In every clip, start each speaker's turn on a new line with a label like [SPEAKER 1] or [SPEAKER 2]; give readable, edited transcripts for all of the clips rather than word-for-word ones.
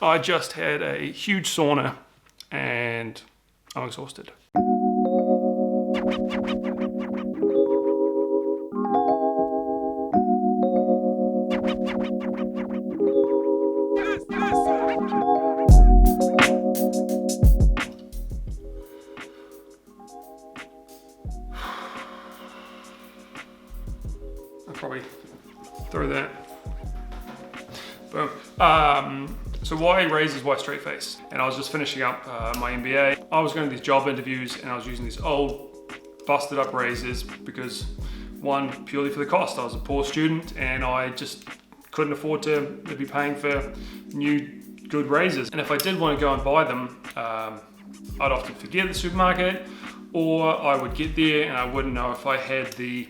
[SPEAKER 1] I just had a huge sauna and I'm exhausted. I'll probably throw that. Boom. So why raises, why StraightFace? And I was just finishing up my MBA. I was going to these job interviews and I was using these old busted up razors because one, purely for the cost. I was a poor student and I just couldn't afford to be paying for new good razors. And if I did want to go and buy them, I'd often forget the supermarket, or I would get there and I wouldn't know if I had the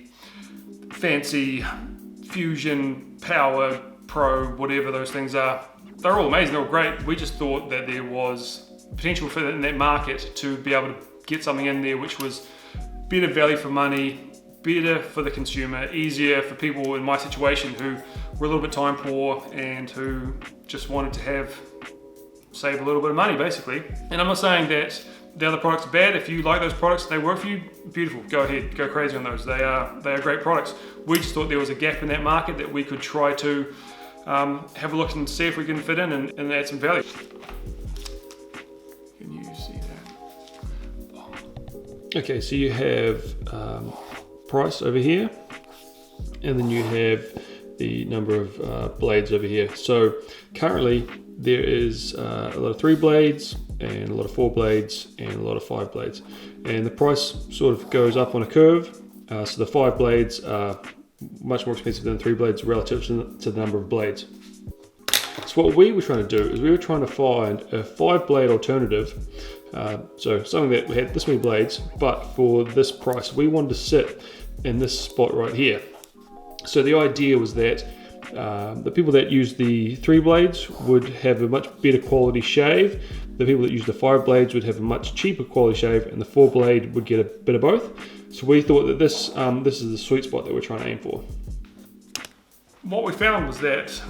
[SPEAKER 1] fancy Fusion, Power, Pro, whatever those things are. They're all amazing, they're all great. We just thought that there was potential for in that market to be able to get something in there which was better value for money, better for the consumer, easier for people in my situation who were a little bit time poor and who just wanted to save a little bit of money basically. And I'm not saying that the other products are bad. If you like those products, they work for you, beautiful, go ahead, go crazy on those. They are great products. We just thought there was a gap in that market that we could try to have a look and see if we can fit in and add some value. Can you see that? Oh. Okay, so you have price over here, and then you have the number of blades over here. So currently there is a lot of 3 blades and a lot of 4 blades and a lot of 5 blades, and the price sort of goes up on a curve. So the 5 blades are much more expensive than 3 blades relative to the number of blades. So what we were trying to do is we were trying to find a 5 blade alternative, so something that had this many blades, but for this price. We wanted to sit in this spot right here. So the idea was that the people that use the 3 blades would have a much better quality shave. The people that use the 5 blades would have a much cheaper quality shave, and the 4 blade would get a bit of both. So we thought that this is the sweet spot that we're trying to aim for. What we found was that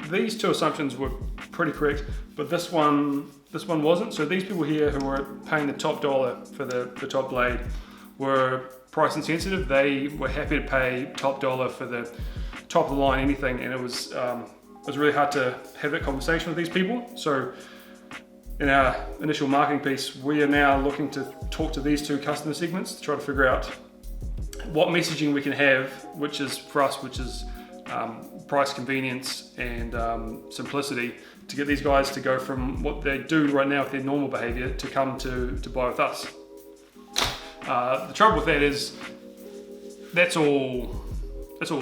[SPEAKER 1] these 2 assumptions were pretty correct, but this one wasn't. So these people here who were paying the top dollar for the top blade were price insensitive. They were happy to pay top dollar for the top of the line anything, and it was really hard to have that conversation with these people. So in our initial marketing piece, we are now looking to talk to these 2 customer segments to try to figure out what messaging we can have, which is price, convenience, and simplicity, to get these guys to go from what they do right now with their normal behavior to come to buy with us. The trouble with that is that's all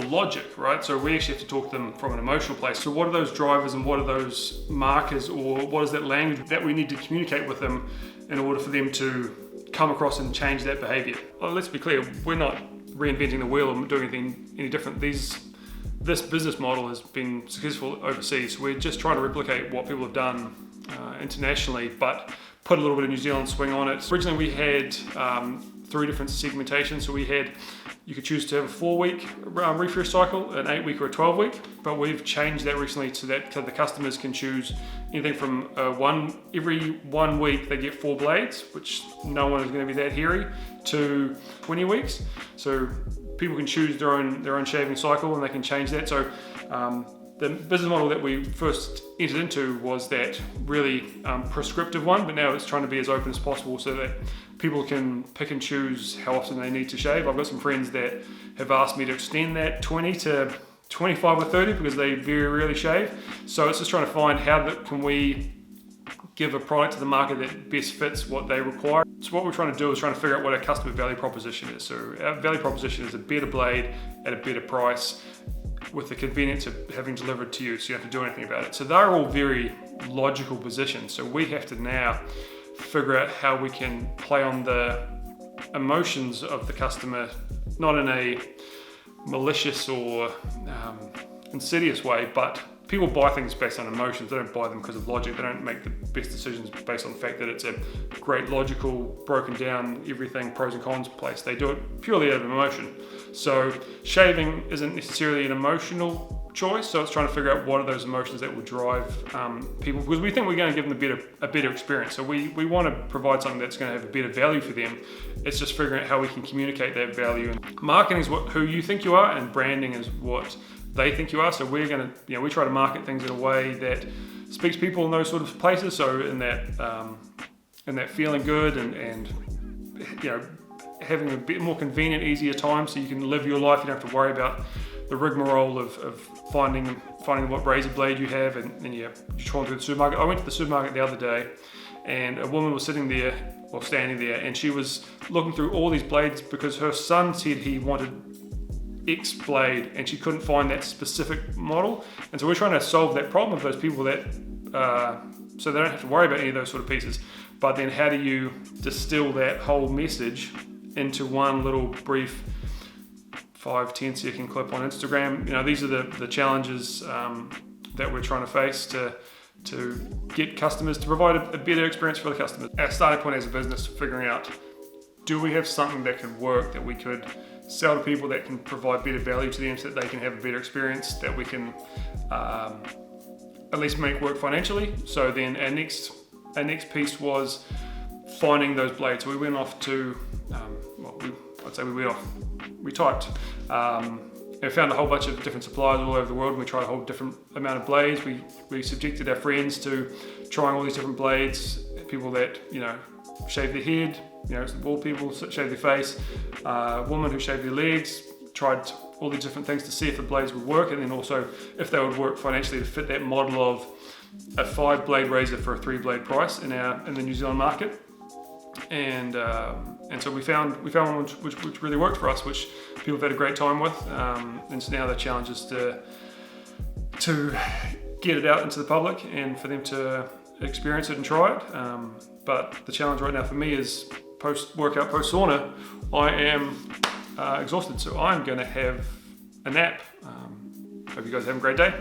[SPEAKER 1] logic, right? So we actually have to talk to them from an emotional place. So what are those drivers and what are those markers, or what is that language that we need to communicate with them in order for them to come across and change that behavior? Well, let's be clear, we're not reinventing the wheel or doing anything any different. This business model has been successful overseas. We're just trying to replicate what people have done internationally, but put a little bit of New Zealand swing on it. Originally we had 3 different segmentations. So you could choose to have a 4-week refresh cycle, an 8-week or a 12-week, but we've changed that recently so that the customers can choose anything from every 1 week they get 4 blades, which no one is going to be that hairy, to 20 weeks. So people can choose their own shaving cycle and they can change that. So the business model that we first entered into was that really prescriptive one, but now it's trying to be as open as possible so that people can pick and choose how often they need to shave. I've got some friends that have asked me to extend that 20 to 25 or 30 because they very rarely shave. So it's just trying to find how can we give a product to the market that best fits what they require. So what we're trying to do is trying to figure out what our customer value proposition is. So our value proposition is a better blade at a better price with the convenience of having delivered to you, so you don't have to do anything about it. So they're all very logical positions. So we have to now figure out how we can play on the emotions of the customer, not in a malicious or insidious way, but people buy things based on emotions. They don't buy them because of logic. They don't make the best decisions based on the fact that it's a great logical, broken down, everything, pros and cons place. They do it purely out of emotion. So shaving isn't necessarily an emotional choice. So it's trying to figure out what are those emotions that will drive people, because we think we're going to give them a better experience. So we want to provide something that's going to have a better value for them. It's just figuring out how we can communicate that value. And marketing is who you think you are, and branding is what they think you are. So we're going to, we try to market things in a way that speaks to people in those sort of places. So in that feeling good and having a bit more convenient, easier time, so you can live your life. You don't have to worry about the rigmarole of finding what razor blade you have, and you're trawling through the supermarket. I went to the supermarket the other day, and a woman was standing there, and she was looking through all these blades because her son said he wanted X blade, and she couldn't find that specific model. And so we're trying to solve that problem of those people that so they don't have to worry about any of those sort of pieces. But then how do you distill that whole message into one little brief 5-10 second clip on Instagram? These are the challenges that we're trying to face to get customers to provide a better experience for the customers. Our starting point as a business, figuring out, do we have something that could work, that we could sell to people, that can provide better value to them so that they can have a better experience, that we can at least make work financially. So then our next piece was finding those blades. So we went off to, we typed and found a whole bunch of different suppliers all over the world, and we tried a whole different amount of blades. We subjected our friends to trying all these different blades, people that, shave their head, bald people shave their face, women who shave their legs, tried all these different things to see if the blades would work, and then also if they would work financially to fit that model of a 5-blade razor for a 3-blade price in the New Zealand market. And so we found one which really worked for us, which people have had a great time with. And so now the challenge is to get it out into the public and for them to experience it and try it. But the challenge right now for me is post-workout, post-sauna, I am exhausted, so I'm going to have a nap. Hope you guys have a great day.